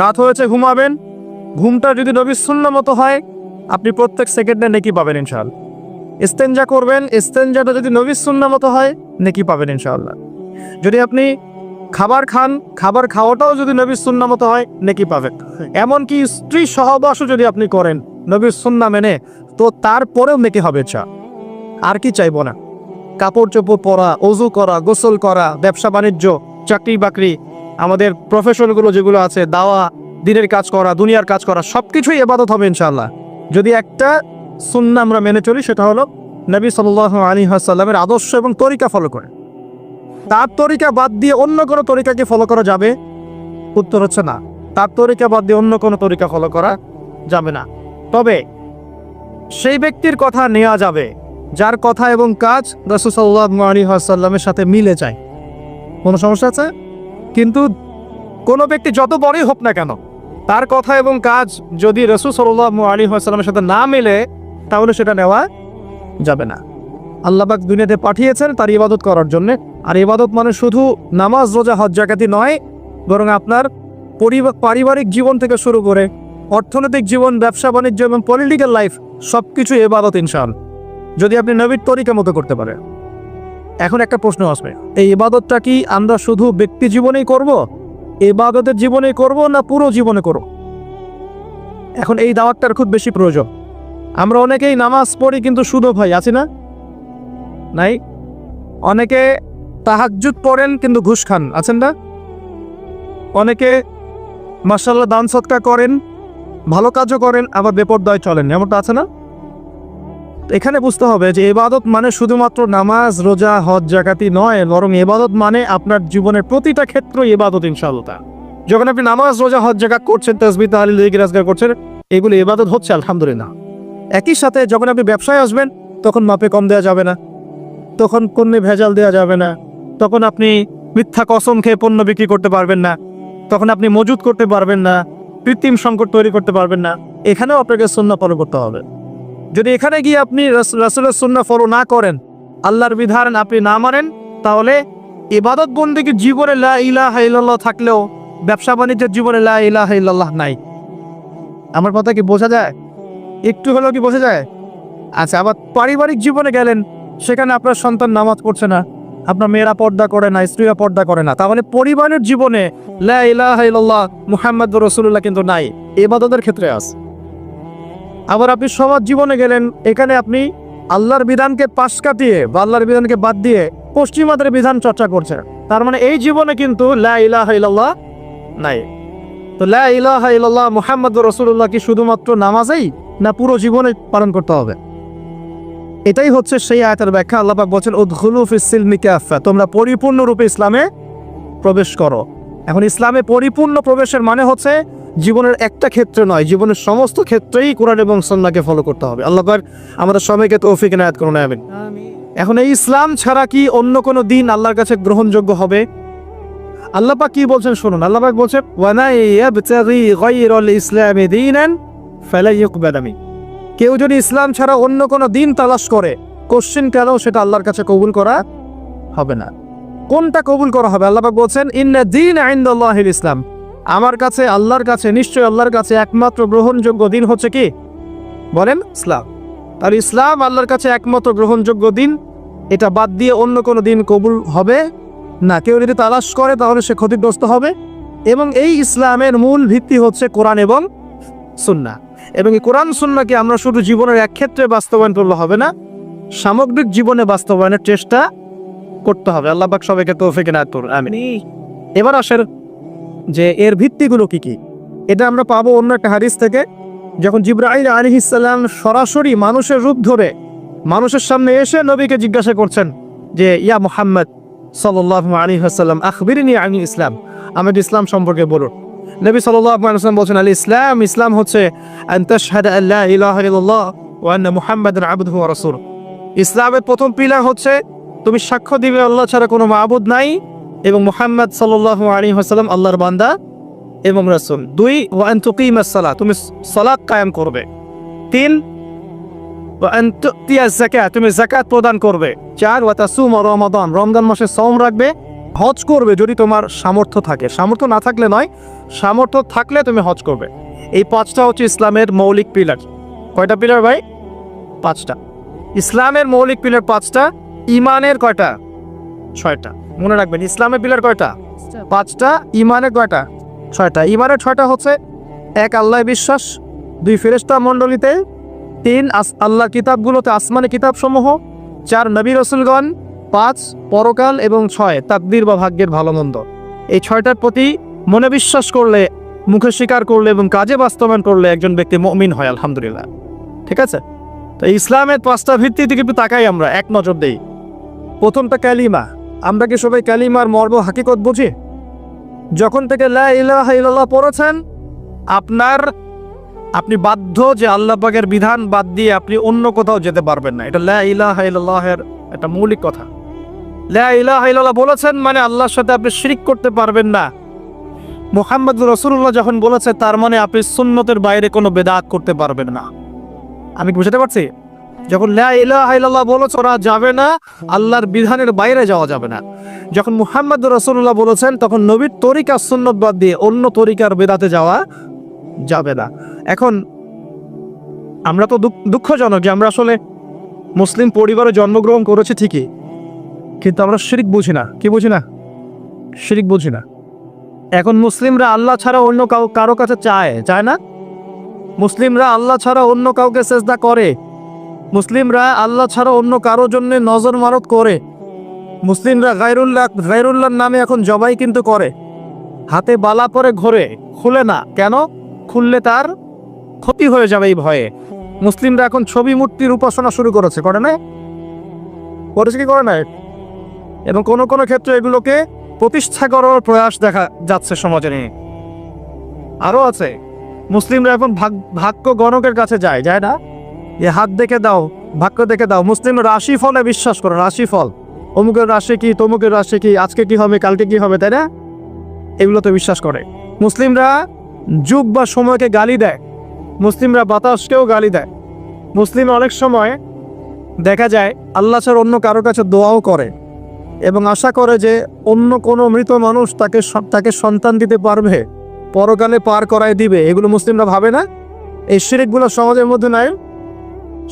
রাত হয়েছে ঘুমাবেন, ঘুমটা যদি নবীর সুন্নাহ মতো হয় আপনি প্রত্যেক সেকেন্ডে নেকি পাবেন ইনশাআল্লাহ। ইস্তেঞ্জা করবেন, ইস্তেঞ্জাটা যদি নবীর সুন্নাহ মতো হয় নেকি পাবেন ইনশাআল্লাহ। যদি আপনি খাবার খান, খাবার খাওয়াটাও যদি নবীর সুন্নাহ মতো হয় নেকি পাবেন। এমনকি স্ত্রী সহবাসও যদি আপনি করেন নবীর সুন্নাহ মেনে, তো তারপরেও নেকি হবে। আর কি চাইবো না? কাপড় চোপড় পরা, ওযু করা, গোসল করা, ব্যবসা বাণিজ্য, চাকরি বাকরি, আমাদের প্রফেশনগুলো যেগুলো আছে, দাওয়া, দিনের কাজ করা, দুনিয়ার কাজ করা, সবকিছুই ইবাদত হবে ইনশাআল্লাহ যদি একটা সুন্নাহ আমরা মেনে চলি। সেটা হলো নবী সাল্লাল্লাহু আলাইহি ওয়াসাল্লামের আদর্শ এবং তরিকা ফলো করে। তার তরিকা বাদ দিয়ে অন্য কোনো তরিকাকে ফলো করা যাবে? উত্তর হচ্ছে না। তার তরিকা বাদ দিয়ে অন্য কোনো তরিকা ফলো করা যাবে না। তবে সেই ব্যক্তির কথা নেওয়া যাবে যার কথা এবং কাজ রাসূল সাল্লাল্লাহু আলাইহি ওয়াসাল্লামের সাথে মিলে যায়। কোনো সমস্যা আছে? কিন্তু কোনো ব্যক্তি যত বড়ই হোক না কেন, তার কথা এবং কাজ যদি রাসূল সাল্লাল্লাহু আলাইহি ওয়াসাল্লামের সাথে না মিলে, তাহলে সেটা নেওয়া যাবে না। আল্লাহ পাক দুনিয়াতে পাঠিয়েছেন তার ইবাদত করার জন্য। আর ইবাদত মানে শুধু নামাজ, রোজা, হজ, যাকাতি নয়, বরং আপনার পারিবারিক জীবন থেকে শুরু করে অর্থনৈতিক জীবন, ব্যবসা বাণিজ্য এবং পলিটিক্যাল লাইফ সবকিছু ইবাদত ইনশাআল্লাহ, যদি আপনি নবীর তরিকা মতো করতে পারেন। এখন একটা প্রশ্ন আসবে, এই ইবাদতটা কি আমরা শুধু ব্যক্তি জীবনেই করব, ইবাদতের জীবনেই করব, না পুরো জীবনে করব? এখন এই দাওয়াতটার খুব বেশি প্রয়োজন। আমরা অনেকেই নামাজ পড়ি কিন্তু শুধু ভাই আছি না? নাই। অনেকে তাহাজ্জুদ পড়েন কিন্তু ঘুষ খান, আছেন না? অনেকে মাশাআল্লাহ দান সদকা করেন, ভালো কাজও করেন, আবার বেপরদায় চলেন, এমনটা আছে না? এখানে বুঝতে হবে যে ইবাদত মানে শুধুমাত্র নামাজ, রোজা, হজ, যাকাতি নয়, বরং ইবাদত মানে আপনার জীবনের প্রতিটা ক্ষেত্র ইবাদত ইনশাআল্লাহ। যখন আপনি নামাজ, রোজা, হজ, যাকাত করছেন, তাসবিহ, তাহলিল, জিকির, আজকার করছেন, এগুলো ইবাদত হচ্ছে আলহামদুলিল্লাহ। একই সাথে যখন আপনি ব্যবসায় আসবেন, তখন মাপে কম দেওয়া যাবে না, তখন পণ্যে ভেজাল দেওয়া যাবে না, তখন আপনি মিথ্যা কসম খেয়ে পণ্য বিক্রি করতে পারবেন না, তখন আপনি মজুদ করতে পারবেন না, কৃত্রিম সংকট তৈরি করতে পারবেন না। এখানেও আপনাকে সুন্নাহ ফলো করতে হবে। যদি এখানে গিয়ে আপনি রাসূলের সুন্নাহ ফলো না করেন, আল্লাহর বিধান আপনি না মানেন, তাহলে ইবাদত বন্দেগীর জীবনে লা ইলাহা ইল্লাল্লাহ থাকলেও ব্যবসা বাণিজ্যের জীবনে লা ইলাহা ইল্লাল্লাহ নাই। আমার কথা কি বোঝা যায়? একটু হলেও কি বোঝা যায়? আচ্ছা, আবার পারিবারিক জীবনে গেলেন, সেখানে আপনার সন্তান নামাজ পড়ছে না, আপনার মেয়েরা পর্দা করে না, স্ত্রীরা পর্দা করে না, তাহলে পরিবারের জীবনে লা ইলাহা ইল্লাল্লাহ মুহাম্মাদুর রাসূলুল্লাহ কিন্তু নাই, ইবাদতের ক্ষেত্রে আছে। আবার আপনি সমাজ জীবনে গেলেন, এখানে আপনি আল্লাহর বিধানকে পাশ কাটিয়ে বা আল্লাহর বিধানকে বাদ দিয়ে পশ্চিমাদের বিধান চর্চা করছেন, তার মানে এই জীবনে কিন্তু লা ইলাহা ইল্লাল্লাহ নাই। তো লা ইলাহা ইল্লাল্লাহ মুহাম্মাদুর রাসূলুল্লাহ কি শুধুমাত্র নামাজেই, না পুরো জীবনে পালন করতে হবে? এটাই হচ্ছে সেই আয়াতের ব্যাখ্যা। আল্লাহ পাক বলেন উদখুলু ফিস সিলমি কাফা, তোমরা পরিপূর্ণরূপে ইসলামে প্রবেশ করো। এখন ইসলামে পরিপূর্ণ প্রবেশের মানে হচ্ছে জীবনের একটা ক্ষেত্রে নয়, জীবনের সমস্ত ক্ষেত্রেই কোরআন এবং সুন্নাহকে ফলো করতে হবে। আল্লাহ পাক আমাদের সবাইকে তৌফিক ইনায়াত করুন, আমিন। এখন এই ইসলাম ছাড়া কি অন্য কোনো দিন আল্লাহর কাছে গ্রহণযোগ্য হবে? আল্লাহ পাক কি বলছেন শুনুন। আল্লাহ পাক বলছেন ওয়া মান ইয়াবতাগি গায়রাল ইসলামি দীনান ফালা ইউকবাল মিন, কেউ যদি ইসলাম ছাড়া অন্য কোনো দিন তালাশ করে, কোশ্চেন কেন, সেটা আল্লাহর কাছে কবুল করা হবে না। কোনটা কবুল করা হবে? আল্লাহ পাক বলছেন ইন্না দীন ইনদাল্লাহিল ইসলাম, আমার কাছে, আল্লাহর কাছে, নিশ্চয়ই আল্লাহর কাছে একমাত্র গ্রহণযোগ্য দিন হচ্ছে কি? বলেন ইসলাম। আর ইসলাম আল্লাহর কাছে একমাত্র গ্রহণযোগ্য দিন, এটা বাদ দিয়ে অন্য কোনো দিন কবুল হবে না। কেউ যদি তালাশ করে তাহলে সে ক্ষতিগ্রস্ত হবে। এবং এই ইসলামের মূল ভিত্তি হচ্ছে কোরআন এবং সুন্নাহ। এবং এই কোরআন সুন্নাহকে আমরা শুধু জীবনের এক ক্ষেত্রে বাস্তবায়ন করলে হবে না, সামগ্রিক জীবনে বাস্তবায়নের চেষ্টা করতে হবে। আল্লাহ পাক সবাইকে তৌফিক ইনায়াত করুন, আমিন। এবার আসেন যে এর ভিত্তিগুলো কি কি, এটা আমরা পাবো অন্য একটা হাদিস থেকে। যখন জিবরাইল আলাইহিস সালাম সরাসরি মানুষের রূপ ধরে মানুষের সামনে এসে নবীকে জিজ্ঞাসা করছেন যে ইয়া মুহাম্মদ সাল্লাল্লাহু আলাইহি ওয়াসাল্লাম আখবিরনি আনিল ইসলাম, আমাদের ইসলাম সম্পর্কে বলুন। নবী সাল্লাল্লাহু আলাইহি ওয়াসাল্লাম বলেন আল ইসলাম, ইসলাম হচ্ছে আন তাশহাদা আল্লা ইলাহা ইল্লাল্লাহ ওয়া আন্না মুহাম্মাদান আবদুহু ওয়া রাসূলুহু। ইসলামের প্রথম পিলার হচ্ছে তুমি সাক্ষ্য দিবে আল্লাহ ছাড়া কোনো মাবুদ নাই এবং মুহাম্মদ সাল্লাল্লাহু আলাইহি ওয়াসাল্লাম আল্লাহর বান্দা এবং রাসূল। 2 ওয়া আন তুকিমাস সালাত, তুমি সালাত কায়েম করবে। 3 ওয়া আন তুতিয়াজ যাকাত, তুমি যাকাত প্রদান করবে। 4 ওয়া তাসুমা রমাদান, রমজান মাসে সওম রাখবে। হজ করবে যদি তোমার সামর্থ্য থাকে, সামর্থ্য না থাকলে নয়, সামর্থ্য থাকলে তুমি হজ করবে। এই 5টা হচ্ছে ইসলামের মৌলিক পিলার। কয়টা পিলার ভাই? 5টা। ইসলামের মৌলিক পিলার 5টা, ইমানের কয়টা? 6টা। মনে রাখবেন, ইসলামের পিলার কয়টা? 5টা। ইমানের কয়টা? 6টা। ইমানের 6টা হচ্ছে: 1 আল্লাহ বিশ্বাস, 2 ফেরেশতা মণ্ডলীতে, 3 আল্লাহর কিতাবগুলোতে, আসমানি কিতাবসমূহ, 4 নবী রাসূলগণ, 5 পরকাল, এবং 6 তাকদীর বা ভাগ্যের ভালো মন্দ। এই 6টার প্রতি মনে বিশ্বাস করলে, মুখে স্বীকার করলে এবং কাজে বাস্তবায়ন করলে একজন ব্যক্তি মুমিন হয়, আলহামদুলিল্লাহ। ঠিক আছে? তো ইসলামের 5টা ভিত্তি দিকে একটু তাকাই, আমরা এক নজর দেই। প্রথমটা কালিমা। আমরা কি সবাই কালিমার মর্ম হাকিকত বুঝি? যখন থেকে লা ইলাহা ইল্লাল্লাহ পড়েছেন, আপনি বাধ্য যে আল্লাহ পাকের বিধান বাদ দিয়ে আপনি অন্য কোথাও যেতে পারবেন না। এটা লা ইলাহা ইল্লাল্লাহের একটা মৌলিক কথা। লা ইলাহা ইল্লাল্লাহ বলেছেন মানে আল্লাহর সাথে আপনি শিরক করতে পারবেন না। মুহাম্মদুর রাসূলুল্লাহ যখন বলেছে, তার মানে আপনি সুন্নতের বাইরে কোনো বেদাত করতে পারবেন না। আমি বুঝতে পারছি? যখন লা ইলাহা ইল্লাল্লাহ বলেছে ওরা যাবে না, আল্লাহর বিধানের বাইরে যাওয়া যাবে না। যখন মুহাম্মদুর রাসূলুল্লাহ বলেছেন, তখন নবীর তরিকা সুন্নত বাদ দিয়ে অন্য তরিকার বেদাতে যাওয়া যাবে না। এখন আমরা তো দুঃখজনক যে আমরা আসলে মুসলিম পরিবারে জন্মগ্রহণ করেছি ঠিকই, কিন্তু আমরা শিরক বুঝি না। কি বুঝি না? শিরক বুঝি না। এখন মুসলিমরা আল্লাহ ছাড়া অন্য কারো কাছে চায় না। মুসলিমরা আল্লাহ ছাড়া অন্য কাউকে সেজদা করে। মুসলিমরা আল্লাহ ছাড়া অন্য কারোর জন্য নজর মারত করে। মুসলিমরা গায়রুল্লাহর নামে এখন জবাই কিন্তু করে। হাতে বালা পরে ঘোরে, খুলে না। কেন? খুললে তার ক্ষতি হয়ে যাবে এই ভয়ে। মুসলিমরা এখন ছবি মূর্তির উপাসনা শুরু করেছে, করে না? করেছে কি করে না? এবং কোনো কোনো ক্ষেত্রে এগুলোকে প্রতিষ্ঠা করার প্রয়াস দেখা যাচ্ছে সমাজে নিয়ে। আরও আছে, মুসলিমরা এখন ভাগ্য গণকের কাছে যায় না? এ হাত দেখে দাও, ভাগ্য দেখে দাও। মুসলিম রাশি ফলে বিশ্বাস করে। রাশি ফল, অমুকের রাশি কি, তমুকের রাশি কি, আজকে কি হবে, কালকে কি হবে, তাই না? এগুলোতে বিশ্বাস করে। মুসলিমরা যুগ বা সময়কে গালি দেয়। মুসলিমরা বাতাসকেও গালি দেয়। মুসলিম অনেক সময় দেখা যায় আল্লাহ ছাড়া অন্য কারোর কাছে দোয়াও করে এবং আশা করে যে অন্য কোনো মৃত মানুষ তাকে সন্তান দিতে পারবে, পরকালে পার করায় দিবে। এগুলো মুসলিমরা ভাবে না? এই শিরকগুলো সমাজের মধ্যে নাই।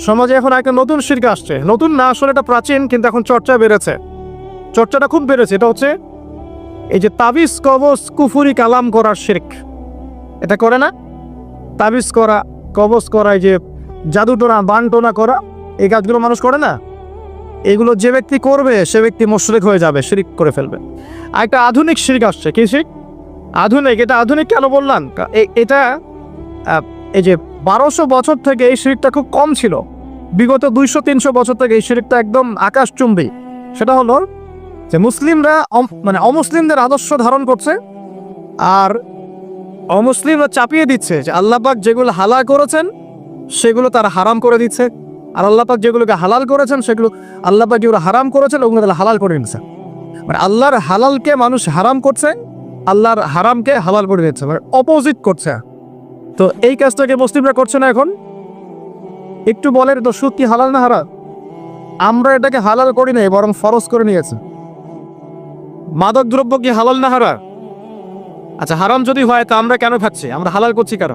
সমাজে এখন একটা নতুন শিরক আসছে। নতুন না, আসলে এটা প্রাচীন, কিন্তু এখন চর্চা বেড়েছে। চর্চাটা খুব বেড়েছে। এটা হচ্ছে এই যে তাবিজ কবজ কুফুরি কালাম করার শিরক। এটা করে না? তাবিজ করা, কবজ করা, এই যে জাদুটোনা বানটোনা করা, এই কাজগুলো মানুষ করে না? এগুলো যে ব্যক্তি করবে সে ব্যক্তি মুশরিক হয়ে যাবে, শিরক করে ফেলবে। আর একটা আধুনিক শিরক আসছে। কি শিরক? আধুনিক। এটা আধুনিক কেন বললাম? এটা এই যে 1200 বছর থেকে এই শিরকটা খুব কম ছিল। বিগত 200-300 বছর থেকে এই শিরকটা একদম আকাশচুম্বী। সেটা হলো যে মুসলিমরা অমুসলিমদের আদর্শ ধারণ করছে, আর অমুসলিমরা চাপিয়ে দিচ্ছে যে আল্লাহ পাক যেগুলো হালাল করেছেন সেগুলো তারা হারাম করে দিচ্ছে, আর আল্লাহ পাক যেগুলোকে হালাল করেছেন সেগুলো আল্লাহ পাক যেগুলো হারাম করেছেন ওগুলো তারা হালাল করে নিচ্ছে। মানে আল্লাহর হালালকে মানুষ হারাম করছে, আল্লাহর হারামকে হালাল করে দিচ্ছে, মানে অপোজিট করছে। তো এই কাজটাকে মুসলিমরা করছে না এখন। একটু বলেন তো, সুদ কি হালাল না হারাম? আমরা এটাকে হালাল করি নাই, বরং ফরজ করে নিয়েছে। মাদক দ্রব্য কি হালাল না হারাম? আচ্ছা, হারাম যদি হয় তা আমরা কেন খাচ্ছি? আমরা হালাল করছি কেন?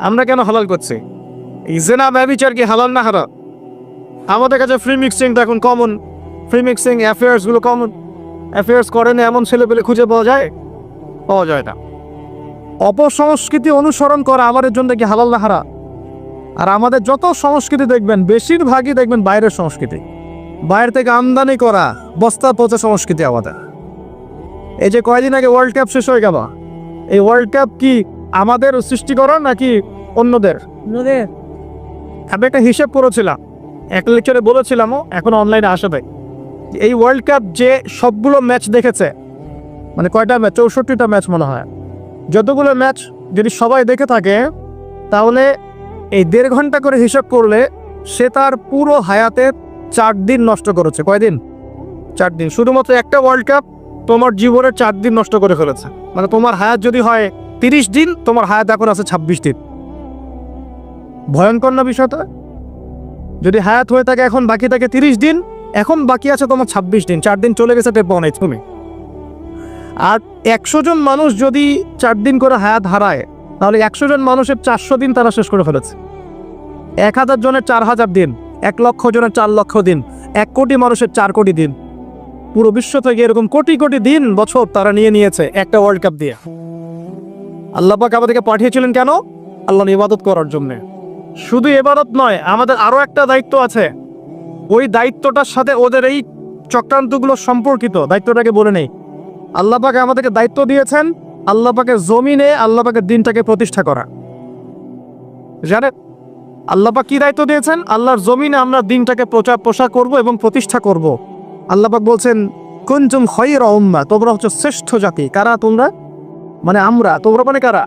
আমরা কেন হালাল করছি? জিনা ব্যভিচার কি হালাল না হারাম? আমাদের কাছে ফ্রি মিক্সিংটা এখন কমন। ফ্রি মিক্সিং অ্যাফেয়ার্সগুলো কমন। অ্যাফেয়ার্স করে না এমন ছেলে পেলে খুঁজে পাওয়া যায় না। অপসংস্কৃতি অনুসরণ করা আমাদের জন্য কি হালাল না হারাম? আর আমাদের যত সংস্কৃতি দেখবেন, বেশিরভাগই দেখবেন বাইরের সংস্কৃতি। বাইরে থেকে আমদানি করা বস্তা পচা সংস্কৃতি আমাদের। এই যে কয়দিন আগে ওয়ার্ল্ড কাপ শেষ হয়ে গেল, এই ওয়ার্ল্ড কাপ কি আমাদের সৃষ্টি করা নাকি অন্যদের? আমি একটা হিসেব করেছিলাম, এক লেকচারে বলেছিলামও, এখন অনলাইনে আসবে। এই ওয়ার্ল্ড কাপ যে সবগুলো ম্যাচ দেখেছে, মানে কয়টা ম্যাচ? 64টা ম্যাচ মনে হয়। যতগুলো ম্যাচ যদি সবাই দেখে থাকে, তাহলে এই 1.5 ঘন্টা করে হিসাব করলে সে তার পুরো হায়াতে 4 দিন নষ্ট করেছে। কয়দিন? 4 দিন। শুধুমাত্র একটা ওয়ার্ল্ড কাপ তোমার জীবনের 4 দিন নষ্ট করে ফেলেছে। মানে তোমার হায়াত যদি হয় 30 দিন, তোমার হায়াত এখন আছে 26 দিন। ভয়ঙ্কর না বিষয়টা? যদি হায়াত হয়ে থাকে এখন বাকি থাকে 30 দিন, এখন বাকি আছে তোমার 26 দিন। 4 দিন চলে গেছে, টের পাও নাই তুমি। আর 100 জন মানুষ যদি 4 দিন করে হায়াত হারায়, তাহলে 100 জন মানুষের 400 দিন তারা শেষ করে ফেলেছে। 1000 জনের 4000 দিন, 1 লক্ষ জনের 4 লক্ষ দিন, 1 কোটি মানুষের 4 কোটি দিন, পুরো বিশ্ব থেকে এরকম কোটি কোটি দিন বছর তারা নিয়েছে একটা ওয়ার্ল্ড কাপ দিয়ে। আল্লাহ পাক আমাদেরকে পাঠিয়েছিলেন কেন? আল্লাহর ইবাদত করার জন্য। শুধু ইবাদত নয়, আমাদের আরো একটা দায়িত্ব আছে। ওই দায়িত্বটার সাথে ওদের এই চক্রান্তগুলো সম্পর্কিত, দায়িত্বটাকে বলে নেই। আল্লাহ পাক আমাদেরকে দায়িত্ব দিয়েছেন আল্লাহ পাকের জমিনে আল্লাহ পাকের দিনটাকে প্রতিষ্ঠা করা। জানেন আল্লাহ পাক কি দায়িত্ব দিয়েছেন? আল্লাহর জমিনে আমরা দিনটাকে প্রচার প্রসার করব এবং প্রতিষ্ঠা করব। আল্লাহ পাক বলছেন কুনতুম খায়রা উম্মাহ, তোমরা হচ্ছে শ্রেষ্ঠ জাতি। কারা তোমরা? মানে আমরা। তোমরা মানে কারা?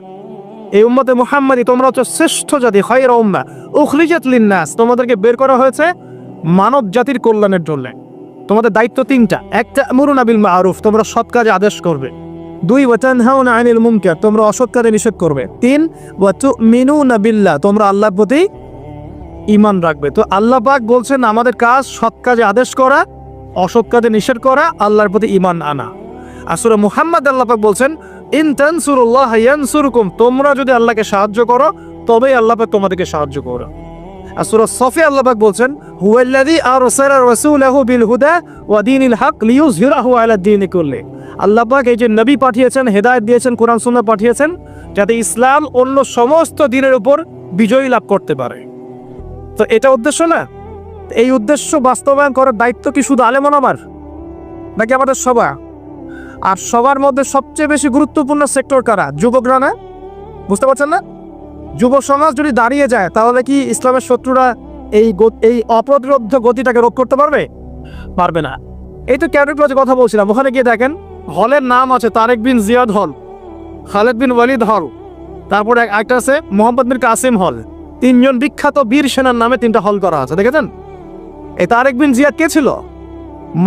এই উম্মতে মুহাম্মাদি, তোমরা হচ্ছে শ্রেষ্ঠ জাতি। খায়রা উম্মাহ উখরিজাত লিন-নাস, তোমাদেরকে বের করা হয়েছে মানব জাতির কল্যাণের জন্য। তোমাদের দায়িত্ব 3টা। 1, তা'মুরুনা বিল মা'রুফ, তোমরা সৎ কাজে আদেশ করবে। 2, ওয়া তানহাউনা আনিল মুনকার, তোমরা অসৎ কাজে নিষেধ করবে। 3, ওয়া তু'মিনুনা বিল্লাহ, তোমরা আল্লাহর প্রতি ঈমান রাখবে। তো আল্লাহ পাক বলছেন আমাদের কাজ সৎ কাজে আদেশ করা, অসৎ কাজে নিষেধ করা, আল্লাহর প্রতি ঈমান আনা। আর সূরা মুহাম্মদ আল্লাহ পাক বলছেন ইন তানসুরুল্লাহ ইয়ানসুরকুম, তোমরা যদি আল্লাহকে সাহায্য করো তবেই আল্লাহ পাক তোমাদেরকে সাহায্য করবে। আর সূরা সফে আল্লাহ পাক বলছেন হুয়াল্লাযী আরসালা রাসূলাহু বিল হুদা ওয়া দীনিল হক লিইয়ুযহিরাহু আলা দীনি কুল্লি। আল্লাহ পাক এই যে নবী পাঠিয়েছেন, হেদায়েত দিয়েছেন, কোরআন সুন্নাহ পাঠিয়েছেন, যাতে ইসলাম অন্য সমস্ত দ্বীনের উপর বিজয় লাভ করতে পারে। তো এটা উদ্দেশ্য না? এই উদ্দেশ্য বাস্তবায়ন করার দায়িত্ব কি শুধু আলেম ওলামার, নাকি আমাদের সবার? আর সবার মধ্যে সবচেয়ে বেশি গুরুত্বপূর্ণ সেক্টর কারা? যুবকরা না? বুঝতে পারছেন না? যুব সমাজ যদি দাঁড়িয়ে যায় তাহলে কি ইসলামের শত্রুরা এই অপ্রতিরোধ্য গতিটাকে রোধ করতে পারবে? পারবে না। এই তো ক্যাডেট কথা বলছিলাম, ওখানে গিয়ে দেখেন হলের নাম আছে তারেক বিন জিয়াদ হল, খালেদ বিন ওয়ালিদ হল, তারপরে একটা আছে মোহাম্মদ বিন কাসিম হল। 3 জন বিখ্যাত বীর সেনার নামে 3টা হল করা আছে, দেখেছেন? এই তারেক বিন জিয়াদ কে ছিল?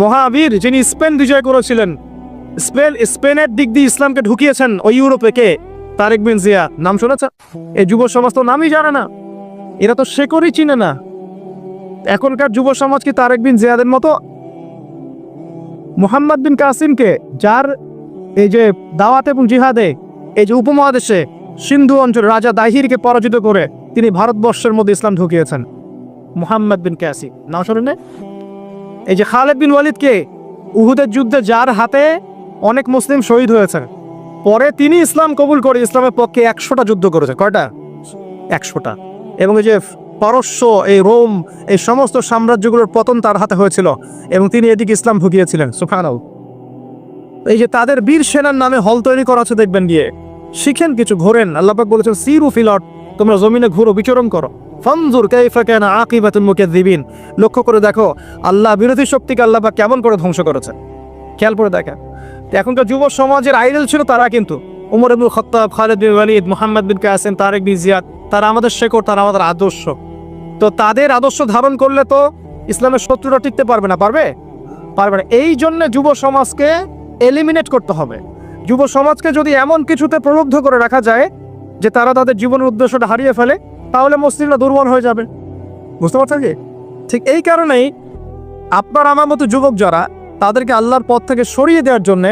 মহাবীর, যিনি স্পেন বিজয় করেছিলেন। স্পেনের দিক দিয়ে ইসলামকে ঢুকিয়েছেন ওই ইউরোপে। কে? তারেক বিন জিয়াদ। নাম শুনেছেন? এই যুব সমাজ তো নামই জানে না, এরা তো শেকড়ই চিনে না। এখনকার যুব সমাজ কি তারেক বিন জিয়াদের মতো? মুহাম্মদ বিন কাসিমকে, যার এই যে দাওয়াত এবং জিহাদে এই যে উপমহাদেশে সিন্ধু অঞ্চল রাজা দাহিরকে পরাজিত করে তিনি ভারতবর্ষের মধ্যে ইসলাম ঢুকিয়েছেন, মুহাম্মদ বিন কাসিম। নাম শোনেন? এই যে খালেদ বিন ওয়ালিদকে, উহুদের যুদ্ধে যার হাতে অনেক মুসলিম শহীদ হয়েছে, পরে তিনি ইসলাম কবুল করে ইসলামের পক্ষে 100টা যুদ্ধ করেছে। কয়টা? 100টা। এবং এই যে পারস্য, এই রোম, এই সমস্ত সাম্রাজ্যগুলোর পতন তার হাতে হয়েছিল এবং তিনি এদিকে ইসলাম ঢুকিয়েছিলেন। সুবহানাল্লাহ। এই যে তাদের বীর সেনার নামে হল তৈরি করা আছে, দেখবেন গিয়ে শিখেন কিছু, ঘোরেন। আল্লাহ পাক বলেছেন সিরু ফিল আরদ, তোমরা জমিনে ঘুরো, বিচরণ করো। ফানজুর কাইফা কানা আকিবাতুল মুকাজ্জিবিন, লক্ষ্য করে দেখো আল্লাহ বিরোধী শক্তিকে আল্লাহ পাক কেমন করে ধ্বংস করেছে। খেয়াল করে দেখেন। এখনকার যুব সমাজের আইডল ছিল তারা, কিন্তু ওমর ইবনুল খাত্তাব, খালেদ বিন ওয়ালিদ, মুহাম্মদ বিন কাসিম, তারেক বিন জিয়াদ, তারা আমাদের শেকড়, তারা আমাদের আদর্শ। তো তাদের আদর্শ ধারণ করলে তো ইসলামের শত্রুরা টিকতে পারবে না। পারবে? পারবে না। এই জন্য যুব সমাজকে এলিমিনেট করতে হবে। যুব সমাজকে যদি এমন কিছুতে প্রলুব্ধ করে রাখা যায় যে তারা তাদের জীবনের উদ্দেশ্যটা হারিয়ে ফেলে, তাহলে মুসলিমরা দুর্বল হয়ে যাবে। বুঝতে পারছেন কি? ঠিক এই কারণেই আপনার আমার মতো যুবক যারা, তাদেরকে আল্লাহর পথ থেকে সরিয়ে দেওয়ার জন্য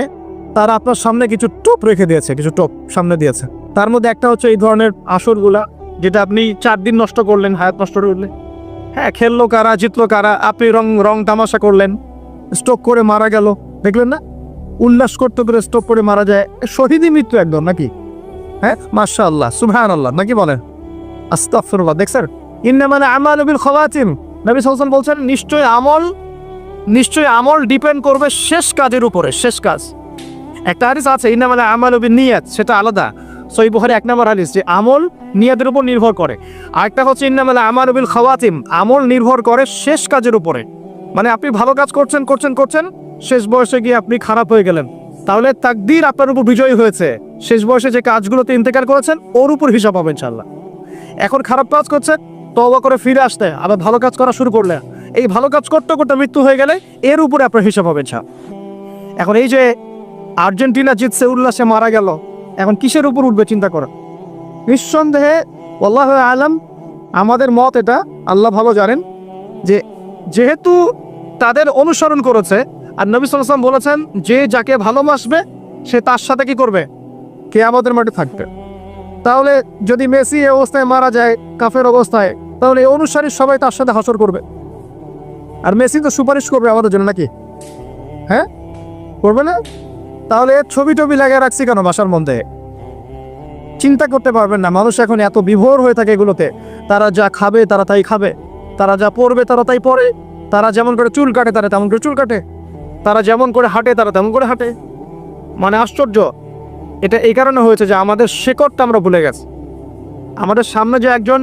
তারা আপনার সামনে কিছু টোপ রেখে দিয়েছে, কিছু টোপ সামনে দিয়েছে। তার মধ্যে একটা হচ্ছে এই ধরনের আসরগুলা, যেটা আপনি 4 দিন নষ্ট করলেন, হায়াত নষ্ট করলেন। হ্যাঁ, খেললো কারা, জিতলো কারা, আপনি রং তামাশা করলেন, স্ট্রোক করে মারা গেল, দেখলেন না? উল্লাস করতে করে স্ট্রোক করে মারা যায়, শহীদই মৃত্যু একদম, নাকি? হ্যাঁ, মাশাআল্লাহ, সুবহানাল্লাহ, নাকি বলেন? আস্তাগফিরুল্লাহ। দেখছেন, ইন্নামাল আমালু বিল খাওয়াতিম, নবী সাল্লাল্লাহু আলাইহি ওয়াসাল্লাম বলছেন নিশ্চয় আমল ডিপেন্ড করবে শেষ কাজের উপরে। শেষ কাজ, একটা হাদিস আছে ইন্নামাল আমালু বিন নিয়াত, সেটা আলাদা, সহিহ বুখারী 1 নম্বর হাদিস, যে আমল নিয়াতের উপর নির্ভর করে। আরেকটা হচ্ছে ইন্নামাল আমালু বিল খাওয়াতিম, আমল নির্ভর করে শেষ কাজের উপরে। মানে আপনি ভালো কাজ করছেন, শেষ বয়সে গিয়ে আপনি খারাপ হয়ে গেলেন, তাহলে তাকদীর আপনার উপর বিজয়ী হয়েছে। শেষ বয়সে যে কাজগুলোতে ইন্তেকার করেছেন ওর উপর হিসাব হবে ইনশাআল্লাহ। এখন খারাপ কাজ করছে, তওবা করে ফিরে আসতে, আবার ভালো কাজ করা শুরু করলে, এই ভালো কাজ করতে করতে মৃত্যু হয়ে গেলে এর উপরে আপনার হিসাব হবে ইনশাআল্লাহ। এখন এই যে আর্জেন্টিনা জিতছে, উল্লাসে মারা গেল, এখন কিসের উপর উঠবে চিন্তা করা। নিঃসন্দেহে আল্লাহু আলাম, আমাদের মত এটা, আল্লাহ ভালো জানেন, যে যেহেতু তাদের অনুসরণ করেছে, আর নবী সাল্লাল্লাহু আলাইহি ওয়াসাল্লাম বলেছেন যে যাকে ভালোবাসবে সে তার সাথে কি করবে? কিয়ামতের মাঠে থাকবে। তাহলে যদি মেসি এই অবস্থায় মারা যায় কাফের অবস্থায়, তাহলে এই অনুসারী সবাই তার সাথে হাসর করবে। আর মেসি তো সুপারিশ করবে আমাদের জন্য নাকি? হ্যাঁ, করবে না? তাহলে ছবি টবি লাগিয়ে রাখছি কেন বাসার মধ্যে? চিন্তা করতে পারবেন না, মানুষ এখন এত বিভোর হয়ে থাকে এগুলোতে। তারা যা খাবে তারা তাই খাবে, তারা যা পরবে তারা তাই পরে, তারা যেমন করে চুল কাটে তারা তেমন করে চুল কাটে, তারা যেমন করে হাঁটে তারা তেমন করে হাঁটে। মানে আশ্চর্য। এটা এই কারণে হয়েছে যে আমাদের শেকড়টা আমরা ভুলে গেছি। আমাদের সামনে যে একজন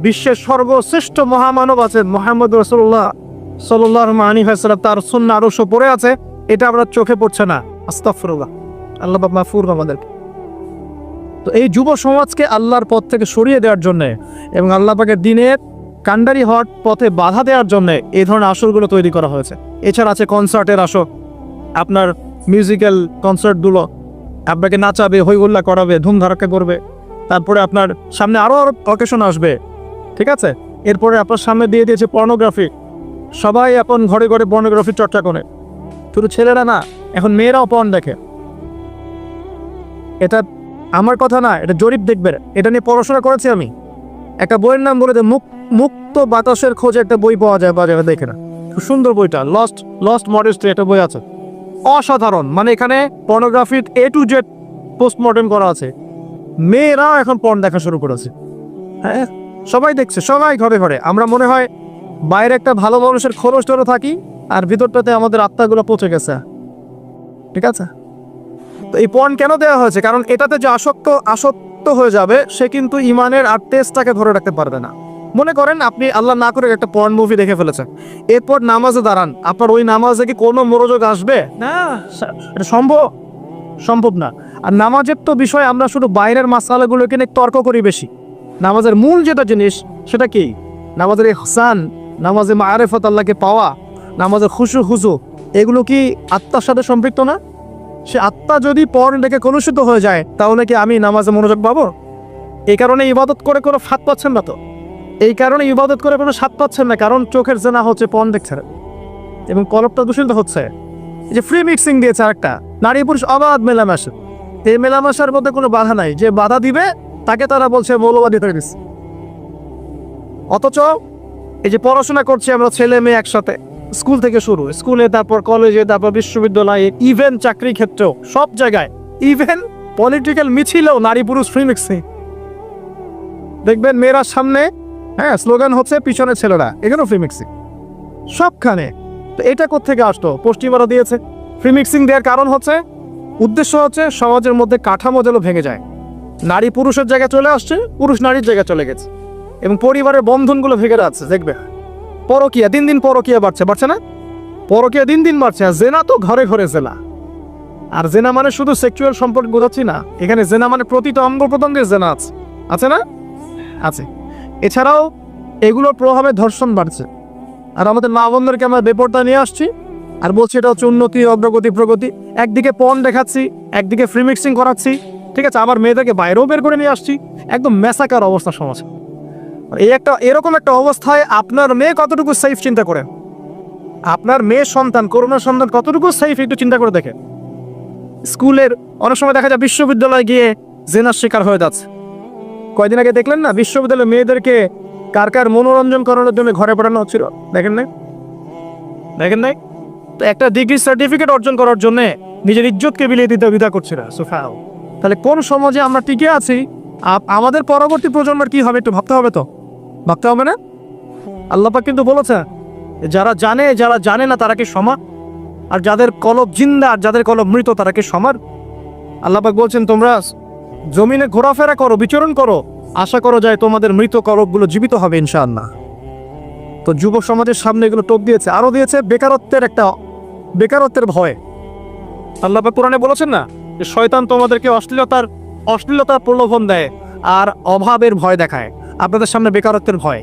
বিশ্বের সর্বশ্রেষ্ঠ মহামানব আছেন মুহাম্মদ রাসূলুল্লাহ সাল্লাল্লাহু আলাইহি ওয়াসাল্লাম, তার সুন্নাহ আরশে পড়ে আছে, এটা আমরা চোখে পড়ছে না। আস্তাগফিরুল্লাহ, আল্লাহ পাক মাফুর আমাদেরকে। তো এই যুব সমাজকে আল্লাহর পথ থেকে সরিয়ে দেওয়ার জন্য এবং আল্লাহ পাকের দিনের কান্ডারি হওয়ার পথে বাধা দেওয়ার জন্য এই ধরনের আসরগুলো তৈরি করা হয়েছে। এছাড়া আছে কনসার্টের আসর, আপনার মিউজিক্যাল কনসার্টগুলো আপনাকে নাচাবে, হইহুল্লা করাবে, ধুমধারাক্কা করবে। তারপরে আপনার সামনে আরও অকেশন আসবে, ঠিক আছে? এরপরে আপনার সামনে দিয়ে দিয়েছে পর্নোগ্রাফি। সবাই এখন ঘরে ঘরে পর্নোগ্রাফির চর্চা করে, শুধু ছেলেরা না, এখন মেয়েরাও পর্ন দেখে। এটা আমার কথা না, এটা জরিপ দেখবে। এটা নিয়ে পড়াশোনা করেছি আমি। একটা বইয়ের নাম বলে যে মুক্ত বাতাসের খোঁজে একটা বই পাওয়া যায় বাজারে, দেখে না? খুব সুন্দর বইটা, লস্ট মডেস্টি একটা বই আছে, অসাধারণ। মানে এখানে পর্নোগ্রাফির A to Z পোস্টমর্টেম করা আছে। মেয়েরাও এখন পর্ন দেখা শুরু করেছে। হ্যাঁ, সবাই দেখছে, সবাই ঘরে ঘরে। আমরা মনে হয় বাইরে একটা ভালো মানুষের খরচ ধরে থাকি, আর ভিতরটাতে আমাদের আত্মাগুলো পচে গেছে, ঠিক আছে? তো এই পর্ন কেন দেওয়া হয়েছে? কারণ এটাতে যে আসক্ত হয়ে যাবে, সে কিন্তু ইমানের আর টেস্টটাকে ধরে রাখতে পারবে না। মনে করেন আপনি আল্লাহ না করে একটা পর্ন মুভি দেখে ফেলেছেন, এরপর নামাজে দাঁড়ান, আপনার ওই নামাজে কি কোনো মনোযোগ আসবে? না, এটা সম্ভব না। আর নামাজের তো বিষয় আমরা শুধু বাইরের মাসালাগুলোকে নিয়ে তর্ক করি বেশি। নামাজের মূল যেটা জিনিস সেটা কি? নামাজের ইহসান, নামাজে মাআরিফাত, আল্লাহকে পাওয়া, নামাজের খুশু হুজু, এগুলো কি আত্মার সাথে সম্পৃক্ত না? সে আত্মা যদি পর্ন দেখে কলুষিত হয়ে যায়, তাহলে কি আমি নামাজে মনোযোগ পাবো? এই কারণে ইবাদত করে কোনো ফাঁদ পাচ্ছেন না। তো এই কারণে ইবাদত করে কোনো স্বাদ পাচ্ছেন না, কারণ চোখের জেনা হচ্ছে, পর্ন দেখছেন এবং কলবটা দূষিত হচ্ছে। এই যে ফ্রি মিক্সিং দিয়েছে আরেকটা, নারী পুরুষ অবাধ মেলামেশা। এই মেলামেশার মধ্যে কোনো বাধা নাই, যে বাধা দিবে তাকে তারা বলছে মৌলবাদী করে দিচ্ছে। অথচ এই যে পড়াশোনা করছি আমরা ছেলে মেয়ে একসাথে, স্কুল থেকে শুরু, স্কুলে, তারপর কলেজে, তারপর বিশ্ববিদ্যালয়ে, ইভেন চাকরি ক্ষেত্রেও, সব জায়গায়, ইভেন পলিটিক্যাল মিছিলেও নারী পুরুষ ফ্রি মিক্সিং দেখবেন। মেয়েরা সামনে, হ্যাঁ, স্লোগান হচ্ছে, পিছনে ছেলেরা, এখানেও ফ্রি মিক্সিং সবখানে। তো এটা কোত্থেকে আসতো? পশ্চিমারা দিয়েছে। ফ্রি মিক্সিং দেওয়ার কারণ হচ্ছে, উদ্দেশ্য হচ্ছে সমাজের মধ্যে কাঠামো যেন ভেঙে যায়। নারী পুরুষের জায়গায় চলে আসছে, পুরুষ নারীর জায়গায় চলে গেছে, এবং পরিবারের বন্ধনগুলো ভেঙে যাচ্ছে। দেখবে পরকীয়া দিন দিন পরকীয়া বাড়ছে না? পরকীয়া দিন দিন বাড়ছে। আর জেনা তো ঘরে ঘরে জেনা। আর জেনা মানে শুধু সেক্সুয়াল সম্পর্ক বোঝাচ্ছি না, এখানে জেনা মানে প্রতিটা অঙ্গ প্রত্যঙ্গের জেনা আছে না? আছে। এছাড়াও এগুলোর প্রভাবে ধর্ষণ বাড়ছে। আর আমাদের মা বোনদেরকে আমরা বেপরদা নিয়ে আসছি আর বলছি এটা হচ্ছে উন্নতি, অগ্রগতি, প্রগতি। একদিকে পর্ন দেখাচ্ছি, একদিকে ফ্রি মিক্সিং করাচ্ছি, ঠিক আছে? আবার মেয়েদেরকে বাইরেও বের করে নিয়ে আসছি। একদম মেসাকার অবস্থা সমাজ। এরকম একটা অবস্থায় আপনার মেয়ে কতটুকু সেফ চিন্তা করেন? আপনার মেয়ে সন্তান, করোনা সন্তান কতটুকু সেফ একটু চিন্তা করে দেখেন। স্কুলের অনেক সময় দেখা যায় বিশ্ববিদ্যালয়ে গিয়ে জেনার শিকার হয়ে যাচ্ছে। কয়দিন আগে দেখলেন না, বিশ্ববিদ্যালয়ের মেয়েদেরকে কার মনোরঞ্জন করানোর জন্য ঘরে পাঠানো হচ্ছিল? দেখেন নাই? তো একটা ডিগ্রি সার্টিফিকেট অর্জন করার জন্য নিজের ইজ্জতকে বিলিয়ে দিতে দ্বিধা করছে না। সুফাও, তাহলে কোন সমাজে আমরা টিকে আছি? আমাদের পরবর্তী প্রজন্মের কি হবে একটু ভাবতে হবে না? আল্লাহ পাক কিন্তু বলেছে, যারা জানে না তারা কি সমান? আর যাদের কলব জিন্দা আর যাদের কলব মৃত তারা কি সমান? আল্লাহ পাক বলছেন, তোমরা জমিনে ঘোরাফেরা করো, বিচরণ করো, আশা করো যায় তোমাদের মৃত কলবগুলো জীবিত হবে ইনশাআল্লাহ। তো যুব সমাজের সামনে এগুলো টোপ দিয়েছে। আরো দিয়েছে বেকারত্বের ভয়। আল্লাহ পাক কোরআনে বলেছেন না, যে শয়তান তোমাদেরকে অশ্লীলতার প্রলোভন দেয় আর অভাবের ভয় দেখায়। আপনাদের সামনে বেকারত্বের ভয়।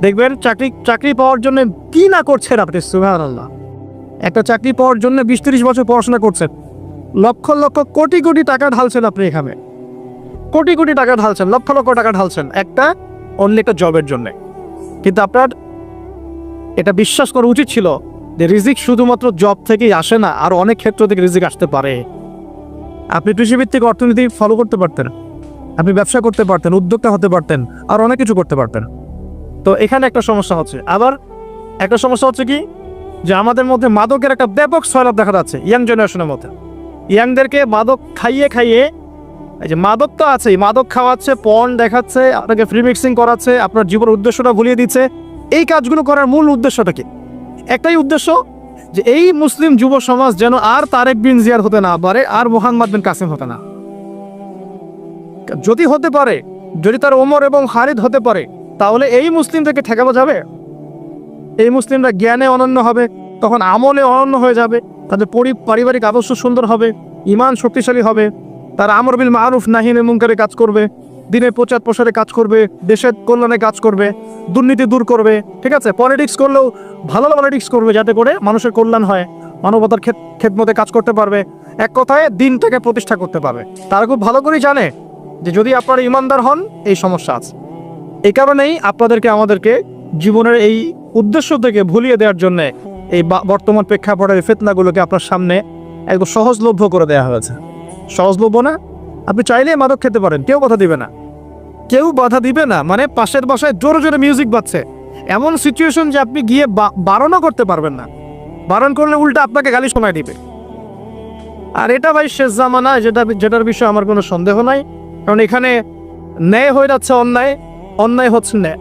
দেখবেন চাকরি পাওয়ার জন্য কি না করছেন আপনি, সুবহানাল্লাহ। একটা চাকরি পাওয়ার জন্য 20-30 বছর পড়াশোনা করছেন, লক্ষ লক্ষ কোটি কোটি টাকা ঢালছেন আপনি এখানে, কোটি কোটি টাকা ঢালছেন, লক্ষ লক্ষ টাকা ঢালছেন একটা জবের জন্য। কিন্তু আপনার এটা বিশ্বাস করা উচিত ছিল যে রিজিক শুধুমাত্র জব থেকেই আসে না, আর অনেক ক্ষেত্র থেকে রিজিক আসতে পারে। আপনি কৃষিভিত্তিক অর্থনীতি ফলো করতে পারতেন, আপনি ব্যবসা করতে পারতেন, উদ্যোক্তা হতে পারতেন, আর অনেক কিছু করতে পারতেন। তো এখানে একটা সমস্যা হচ্ছে। আবার একটা সমস্যা হচ্ছে কি, যে আমাদের মধ্যে মাদকের একটা ব্যাপক সয়লাভ দেখা যাচ্ছে ইয়াং জেনারেশনের মধ্যে। ইয়াংদেরকে মাদক খাইয়ে খাইয়ে, এই যে মাদক তো আছেই, মাদক খাওয়াচ্ছে, পর্ন দেখাচ্ছে, আপনাকে ফ্রি মিক্সিং করাচ্ছে, আপনার জীবনের উদ্দেশ্যটা ভুলিয়ে দিচ্ছে। এই কাজগুলো করার মূল উদ্দেশ্যটা কি? একটাই উদ্দেশ্য, যে এই মুসলিম যুব সমাজ যেন আর তারেক বিন জিয়াদ হতে না পারে, আর মোহাম্মদ বিন কাসিম হতে না। যদি হতে পারে, যদি তার ওমর এবং খালিদ হতে পারে, তাহলে এই মুসলিম থেকে ঠেকানো যাবে? এই মুসলিমরা জ্ঞানে অনন্য হবে, তখন আমলে অনন্য হয়ে যাবে, তাদের পারিবারিক আদর্শ সুন্দর হবে, ঈমান শক্তিশালী হবে, তারা আমর বিল মারুফ নাহি আনিল মুনকারে কাজ করবে, দিনের প্রচার প্রসারে কাজ করবে, দেশের কল্যাণে কাজ করবে, দুর্নীতি দূর করবে। ঠিক আছে, পলিটিক্স করলেও ভালো পলিটিক্স করবে, যাতে করে মানুষের কল্যাণ হয়, মানবতার খেদমতে কাজ করতে পারবে, এক কথায় দিনটাকে প্রতিষ্ঠা করতে পারবে। তারা খুব ভালো করেই জানে যে যদি আপনারা ইমানদার হন, এই সমস্যা আছে। এই কারণেই আপনাদেরকে আমাদেরকে জীবনের এই উদ্দেশ্য থেকে ভুলিয়ে দেওয়ার জন্য এই বর্তমান প্রেক্ষাপটের ফিতনাগুলোকে আপনার সামনে একদম সহজলভ্য করে দেওয়া হয়েছে। সহজলভ্য না, আপনি চাইলেই মাদক খেতে পারেন, কেউ বাধা দিবে না, কেউ বাধা দিবে না। মানে পাশের বাসায় জোরে জোরে মিউজিক বাজছে, এমন সিচুয়েশন যে আপনি গিয়ে বারণও করতে পারবেন না, বারণ করলে উল্টা আপনাকে গালি শোনায় দিবে। আর এটা ভাই শেষ জামানা, যেটার বিষয়ে আমার কোনো সন্দেহ নাই। কারণ এখানে ন্যায় হয়ে যাচ্ছে অন্যায়, অন্যায় হচ্ছে ন্যায়।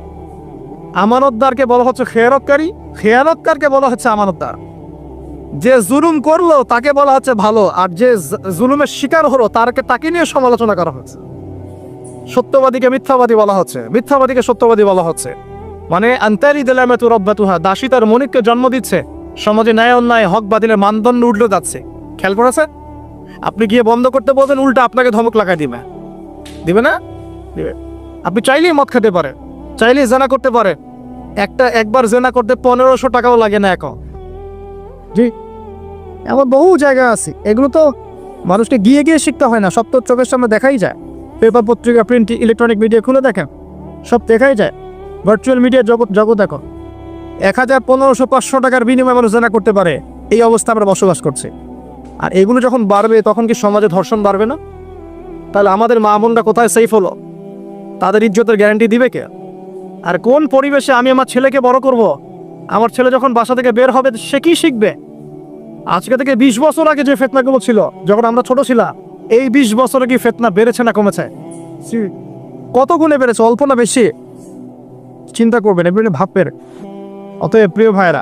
আমানতদারকে বলা হচ্ছে খেয়ানতকারী, খেয়ানতকারকে বলা হচ্ছে আমানতদার। যে জুলুম করলো তাকে বলা হচ্ছে ভালো, আর যে জুলুমের শিকার হলো তাকে নিয়ে সমালোচনা করা হচ্ছে। সত্যবাদীকে মিথ্যাবাদী বলা হচ্ছে, মিথ্যাবাদীকে সত্যবাদী বলা হচ্ছে। মানে আন্তারি দিলামেতু রব্বাতুহা, দাসী তার মনিককে জন্ম দিচ্ছে। সমাজে ন্যায় অন্যায়, হক বাতিলের মানদণ্ড উল্টো যাচ্ছে। খেয়াল করেছে? আপনি গিয়ে বন্ধ করতে বলবেন, উল্টা আপনাকে ধমক লাগাই দিবে, দিবে না? দিবে। আপনি চাইলেই মদ খেতে পারে, চাইলেই জেনা করতে পারে। একবার জেনা করতে 1500 টাকাও লাগে না এখন। জি, এমন বহু জায়গা আছে, এগুলো তো মানুষকে গিয়ে গিয়ে শিখতে হয় না, সব তো চোখের সামনে দেখাই যায়। পেপার, পত্রিকা, প্রিন্ট, ইলেকট্রনিক মিডিয়া খুলে দেখেন, সব দেখাই যায়। ভার্চুয়াল মিডিয়ার জগৎ এখন 1000, 1500, 500 টাকার বিনিময়ে মানুষ জেনা করতে পারে। এই অবস্থা আমরা বসবাস করছি। আর এগুলো যখন বাড়বে, তখন কি সমাজে ধর্ষণ বাড়বে না? তাহলে আমাদের মা বোনরা কোথায় সেফ হলো? তাদের ইজ্জতের গ্যারান্টি দিবে কে? আর কোন পরিবেশে আমি আমার ছেলেকে বড় করব? আমার ছেলে যখন বাসা থেকে বের হবে, সে কি শিখবে? আজকে থেকে 20 বছর আগে যে ফিতনাগুলো ছিল, যখন আমরা ছোট ছিলাম, এই 20 বছরে কি ফিতনা বেড়েছে না কমেছে? কত গুণে বেড়েছে, অল্প না বেশি? চিন্তা করবেন, এমনি ভাববেন। অতএব প্রিয় ভাইয়েরা,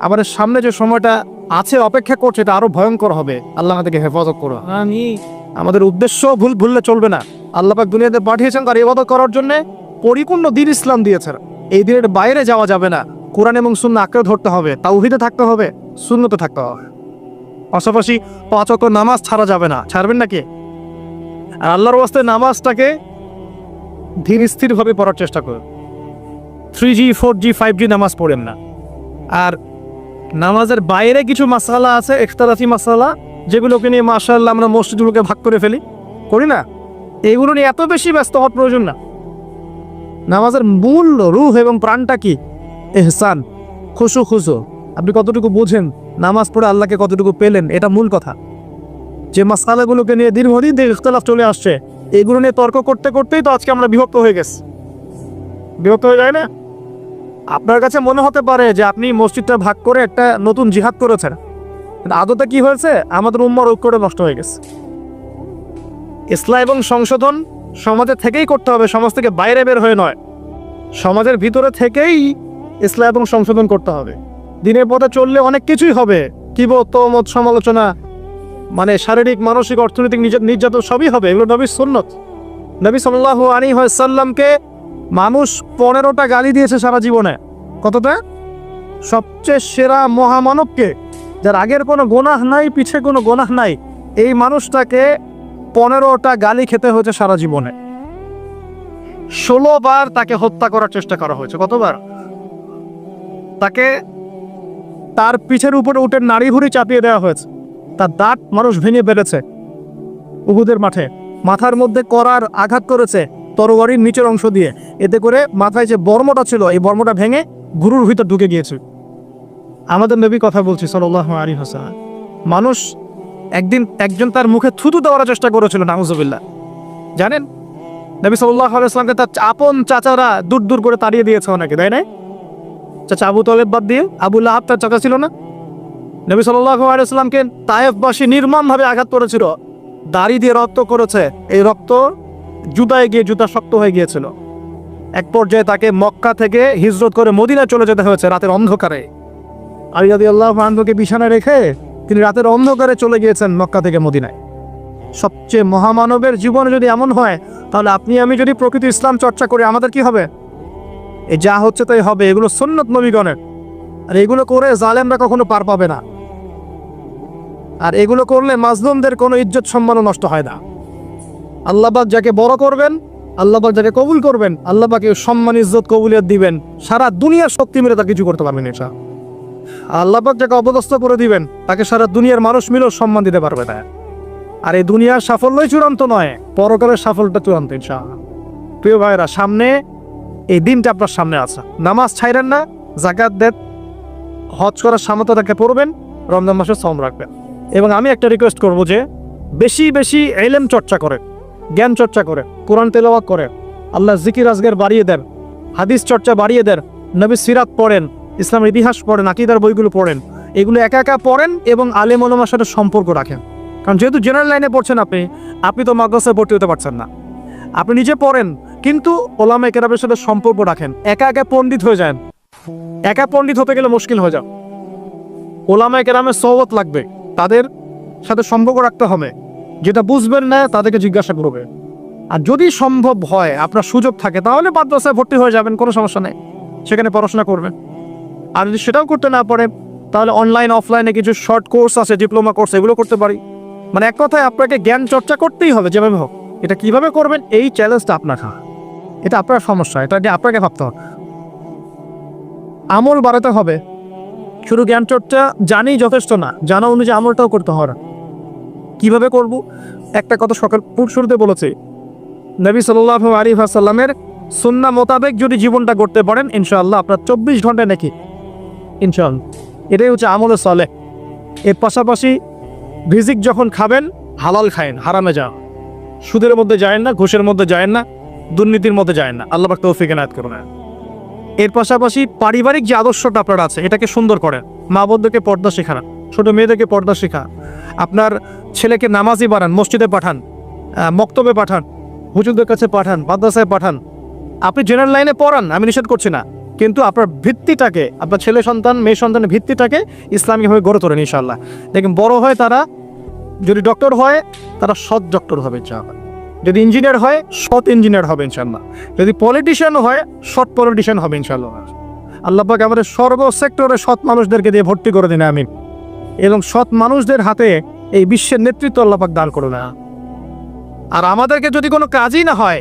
আমাদের সামনে যে সময়টা আছে, অপেক্ষা করছে, এটা আরো ভয়ঙ্কর হবে। আল্লাহ আমাদেরকে হেফাজত করো। আমাদের উদ্দেশ্য ভুললে চলবে না। আল্লাহ পাক দুনিয়াতে পাঠিয়েছেন তার ইবাদত করার জন্য, পরিপূর্ণ দ্বীন ইসলাম দিয়েছেন। এই দিনের বাইরে যাওয়া যাবে না। কোরআন এবং সুন্নাহ আঁকড়ে ধরতে হবে, তাওহীদে থাকতে হবে, সুন্নতে থাকতে হবে। পাশাপাশি 5 ওয়াক্ত নামাজ ছাড়া যাবে না। ছাড়বেন নাকি? আর আল্লাহর ওয়াস্তে নামাজটাকে ধীর স্থিরভাবে পড়ার চেষ্টা করুন। 3G, 4G, 5G নামাজ পড়েন না। আর নামাজের বাইরে কিছু মাসালা আছে, ইখতিলাফি মাসালা, যেগুলোকে নিয়ে মাশাআল্লাহ আমরা মসজিদগুলোকে ভাগ করে ফেলি, করি না? এইগুলো নিয়ে এত বেশি ব্যস্ত হওয়ার প্রয়োজন না। নামাজের মূল রূহ এবং প্রাণটা কি? ইহসান, খুশু। আপনি কতটুকু বুঝেন, নামাজ পড়ে আল্লাহকে কতটুকু পেলেন, এটা মূল কথা। যে মাসালাগুলোকে নিয়ে দীর্ঘদিন থেকে ইখতিলাফ চলে আসছে, এগুলো নিয়ে তর্ক করতে করতেই তো আজকে আমরা বিভক্ত হয়ে গেছি। বিভক্ত হয়ে যায় না? আপনার কাছে মনে হতে পারে যে আপনি মসজিদটা ভাগ করে একটা নতুন জিহাদ করেছেন, কিন্তু আদতে কি হয়েছে? আমাদের উম্মার ঐক্যটা নষ্ট হয়ে গেছে। ইসলাম এবং সংশোধন সমাজের থেকেই করতে হবে, সমাজ থেকে বাইরে বের হয়ে নয়। সমাজের ভিতরে থেকেই ইসলাম এবং সংশোধন করতে হবে। দিনের পথে চললে অনেক কিছুই হবে, তহমত, সমালোচনা, মানে শারীরিক, মানসিক, অর্থনৈতিক নির্যাতন সবই হবে। এগুলো নবীর সুন্নত। নবী সাল্লাল্লাহু আলাইহি ওয়াসাল্লামকে মানুষ 15টা গালি দিয়েছে সারা জীবনে। কতটা? সবচেয়ে সেরা মহামানবকে, যার আগের কোনো গোনাহ নাই, পিছে কোনো গোনাহ নাই, এই মানুষটাকে 15টা গালি খেতে হয়েছে সারা জীবনে। 16 বার তাকে হত্যা করার চেষ্টা করা হয়েছে। কতবার? তাকে তার পিঠের উপরে উঠে নাড়ি ভুড়ি চাপিয়ে দেওয়া হয়েছে। তার দাঁত মানুষ ভেঙে বেড়েছে উহুদের মাঠে। মাথার মধ্যে করার আঘাত করেছে তরবারির নিচের অংশ দিয়ে, এতে করে মাথায় যে বর্মটা ছিল, এই বর্মটা ভেঙে ভুরুর ভিতর ঢুকে গিয়েছে। আমাদের নবী কথা বলছি সাল্লাল্লাহু আলাইহি ওয়াসাল্লাম। মানুষ একদিন একজন তার মুখে থুতু দেওয়ার চেষ্টা করেছিল, নাউজুবিল্লাহ। জানেন, নবী সাল্লাল্লাহু আলাইহি ওয়াসাল্লামকে তার আপন চাচারা দূর দূর করে তাড়িয়ে দিয়েছে অনেকে, তাই না? চাচা আবু তালেব বাদ দিয়ে আবু লাহাব তার চাচা ছিল না? নবী সাল্লাল্লাহু আলাইহি ওয়াসাল্লামকে তায়েফবাসী নির্মমভাবে আঘাত করেছিল, দাড়ি দিয়ে রক্ত করেছে। এই রক্ত জুতায় গিয়ে জুতা শক্ত হয়ে গিয়েছিল। এক পর্যায়ে তাকে মক্কা থেকে হিজরত করে মদিনায় চলে যেতে হয়েছে রাতের অন্ধকারে। আলী রাদিয়াল্লাহু আনহুকে বিছানায় রেখে তিনি রাতের অন্ধকারে চলে গিয়েছেন মক্কা থেকে মদিনায়। সবচেয়ে মহামানবের জীবনে যদি এমন হয়, তাহলে আপনি আমি যদি প্রকৃত ইসলাম চর্চা করি, আমাদের কি হবে? এই যা হচ্ছে তাই হবে। এগুলো সুন্নত নবীগণের, আর এগুলো করে জালেমরা কখনো পার পাবে না। আর এগুলো করলে মাজলুমদের কোনো ইজ্জত সম্মানও নষ্ট হয় না। আল্লাহ পাক যাকে বড় করবেন, আল্লাহ পাক যাকে কবুল করবেন, আল্লাহ পাকে সম্মান ইজ্জত কবুলিয়ত দিবেন, সারা দুনিয়ার শক্তি মিলে তার কিছু করতে পারবেন এটা। আল্লাহ পাক যাকে অপদস্থ করে দিবেন, তাকে সারা দুনিয়ার মানুষ মিলেও সম্মান দিতে পারবে না। আর এই দুনিয়ার সাফল্যই চূড়ান্ত নয়, পরকালের সাফল্যটা চূড়ান্ত ইনশাআল্লাহ। প্রিয় ভাইরা, সামনে এই দিনটা আপনার সামনে আছে। নামাজ ছাইরেন না, যাকাত দেন, হজ করার সামর্থ্য তাকে পড়বেন, রমজান মাসে সওম রাখবেন। এবং আমি একটা রিকোয়েস্ট করব যে বেশি বেশি ইলম চর্চা করেন, জ্ঞান চর্চা করেন, কোরআন তেলাওয়াত করেন, আল্লাহ জিকির আজগার বাড়িয়ে দেন, হাদিস চর্চা বাড়িয়ে দেন, নবী সিরাত পড়েন, ইসলামের ইতিহাস পড়েন, আকীদার বইগুলো পড়েন। এগুলো একা একা পড়েন এবং আলেম ওলামার সাথে সম্পর্ক রাখেন। কারণ যেহেতু জেনারেল লাইনে পড়ছেন আপনি তো মাদ্রাসায় ভর্তি হতে পারছেন না। আপনি নিজে পড়েন, কিন্তু ওলামা কেরামের সাথে সম্পর্ক রাখেন। একা একা পণ্ডিত হয়ে যান, একা পণ্ডিত হতে গেলে মুশকিল হয়ে যাও। ওলামা কেরামের সোহবত লাগবে, তাদের সাথে সম্পর্ক রাখতে হবে। যেটা বুঝবেন না তাদেরকে জিজ্ঞাসা করবে। আর যদি সম্ভব হয়, আপনার সুযোগ থাকে, তাহলে মাদ্রাসায় ভর্তি হয়ে যাবেন, কোনো সমস্যা নেই, সেখানে পড়াশোনা করবেন। আর যদি সেটাও করতে না পারে, তাহলে অনলাইন অফলাইনে কিছু শর্ট কোর্স আছে, ডিপ্লোমা কোর্স, এগুলো করতে পারি। মানে এক কথায় আপনাকে জ্ঞান চর্চা করতেই হবে যেভাবে হোক। এটা কিভাবে করবেন, এই চ্যালেঞ্জটা আপনার, এটা আপনার সমস্যা, এটা নিয়ে আপনাকে ভাবতে হবে। আমল বাড়াতে হবে, শুধু জ্ঞান চর্চা জানি যথেষ্ট না, জানা অনুযায়ী আমলটাও করতে হবে। কিভাবে করব? একটা কথা সকাল শুরুতে বলেছি, নবী সাল্লাল্লাহু আলাইহি ওয়াসাল্লামের সুন্নাহ মোতাবেক যদি জীবনটা করতে পারেন, ইনশাআল্লাহ আপনার 24 ঘন্টা নাকি ইনশাআল্লাহ। এটাই হচ্ছে আমলে সালেহ। এর পাশাপাশি রিজিক যখন খাবেন, হালাল খায়েন, হারামে যান। সুদের মধ্যে যায়েন না, ঘুষের মধ্যে যায়েন না, দুর্নীতির মধ্যে যায়েন না। আল্লাহ পাক তৌফিক এনায়েত করুন। এর পাশাপাশি পারিবারিক যে আদর্শটা আপনার আছে, এটাকে সুন্দর করেন। মা বোনদেরকে পর্দা শেখান, ছোট মেয়েদেরকে পর্দা শেখান। আপনার ছেলেকে নামাজি বানান, মসজিদে পাঠান, মক্তবে পাঠান, হুজুরদের কাছে পাঠান, মাদ্রাসায় পাঠান। আপনি জেনারেল লাইনে পড়ান, আমি নিষেধ করছি না, কিন্তু আপনার ভিত্তিটাকে, আপনার ছেলে সন্তান মেয়ে সন্তানের ভিত্তিটাকে ইসলামিকভাবে গড়ে তোলেন। ইনশাআল্লাহ দেখেন বড় হয় তারা, যদি ডক্টর হয় তারা সৎ ডক্টর হবে ইনশাআল্লাহ, যদি ইঞ্জিনিয়ার হয় সৎ ইঞ্জিনিয়ার হবে ইনশাআল্লাহ, যদি পলিটিশিয়ান হয় সৎ পলিটিশিয়ান হবে ইনশাআল্লাহ। আল্লাহ পাক আমাদের সর্ব সেক্টরে সৎ মানুষদেরকে দিয়ে ভর্তি করে দিন, আমিন। এবং সৎ মানুষদের হাতে এই বিশ্বের নেতৃত্ব আল্লাহ পাক দান করুন। আর আমাদেরকে যদি কোনো কাজই না হয়,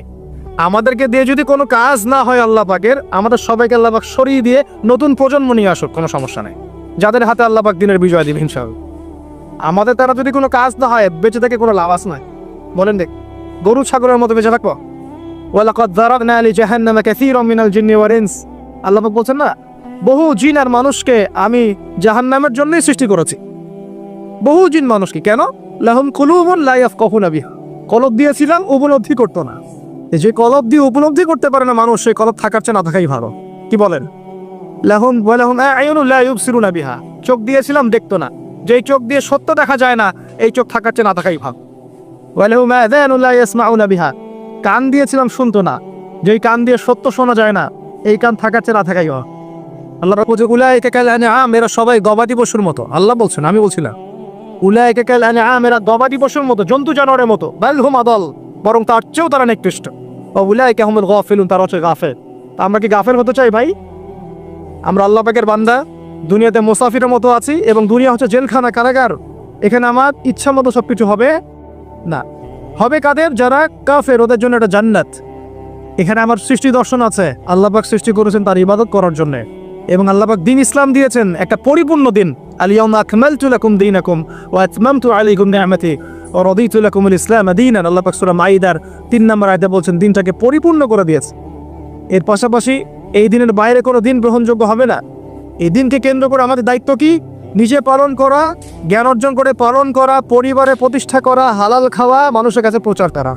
আমাদেরকে দিয়ে যদি কোনো কাজ না হয় আল্লাহ পাকের, আমাদের সবাইকে আল্লাহ পাক সরিয়ে দিয়ে নতুন প্রজন্ম নিয়ে আসুক, কোনো সমস্যা নেই, যাদের হাতে আল্লাহ পাক দিনের বিজয় দিবেন ইনশাআল্লাহ। আমাদের দ্বারা যদি কোনো কাজ না হয়, বেঁচে থেকে কোনো লাভ আছে নাই? বলেন দেখ, গরু ছাগলের মতো বেঁচে থাকবো? ওয়ালাকাদ যারানা লিজাহান্নামা কাসীরাম মিনাল জিন্নি ওয়াল ইনস। আল্লাহ পাক বলছেন না, বহু জিন আর মানুষকে আমি জাহান্নামের জন্যই সৃষ্টি করেছি। বহু জিন মানুষকে, কেন? লাহুম কুলুবুন লা ইয়াফকাহুনা বিহা, কলব দিয়েছিলাম, উপলব্ধি করতো না। যে কলব দিয়ে উপলব্ধি করতে পারে না মানুষ, সেই কলব থাকার চেয়ে না থাকাই ভালো। কি বলেন? লাহুম আ'য়ুনুন লা ইউবসিরুনা বিহা, চোখ দিয়েছিলাম, দেখতো না। যেই চোখ দিয়ে সত্য দেখা যায় না, এই চোখ থাকার চেয়ে না থাকাই ভালো। ওয়ালাহুম আযানুন লা ইয়াসমাউনা বিহা, কান দিয়েছিলাম, শুনতো না। যেই কান দিয়ে সত্য শোনা যায় না, এই কান থাকার চেয়ে না থাকাই ভালো। আল্লাহ রাব্বুল উলাইকা কাল আনআম, এরা সবাই গবাদি পশুর মতো। আল্লাহ বলছেন, আমি বলছি না। উলাইকা কাল আনআম, এরা গবাদি পশুর মতো, জন্তু জানোয়ারের মতো। বাল হুম আদাল, বরং তার চেয়েও তারা নিকৃষ্ট। উলাইকা হুমুল গাফিলুন, তারা হচ্ছে গাফেল। আমরা কি গাফেল হতে চাই ভাই? আমরা আল্লাহ পাকের বান্দা, দুনিয়াতে মুসাফিরের মতো আছি, এবং দুনিয়া হচ্ছে জেলখানা, কারাগার। এখানে আমার ইচ্ছা মতো সবকিছু হবে না। হবে কাদের? যারা কাফের, ওদের জন্য একটা জান্নাত। এখানে আমার সৃষ্টি দর্শন আছে, আল্লাহ পাক সৃষ্টি করেছেন তার ইবাদত করার জন্য, এবং আল্লাহ পাক দিন ইসলাম দিয়েছেন, একটা পরিপূর্ণ দিন। আল ইয়াউমা আকমালতু লাকুম দীনাকুম ওয়া আতমামতু আলাইকুম নি'মাতি ওয়া রাদিতু লাকুমুল ইসলাম দীনান। আল্লাহ পাক সূরা মাইদার 3 নম্বর আয়াতে বলছেন দিনটাকে পরিপূর্ণ করে দিয়েছে। এর পাশাপাশি এই দিনের বাইরে কোনো দিন গ্রহণযোগ্য হবে না। এই দিনকে কেন্দ্র করে আমাদের দায়িত্ব কি? নিজে পালন করা, জ্ঞান অর্জন করে পালন করা, পরিবারে প্রতিষ্ঠা করা, হালাল খাওয়া, মানুষের কাছে প্রচার করা।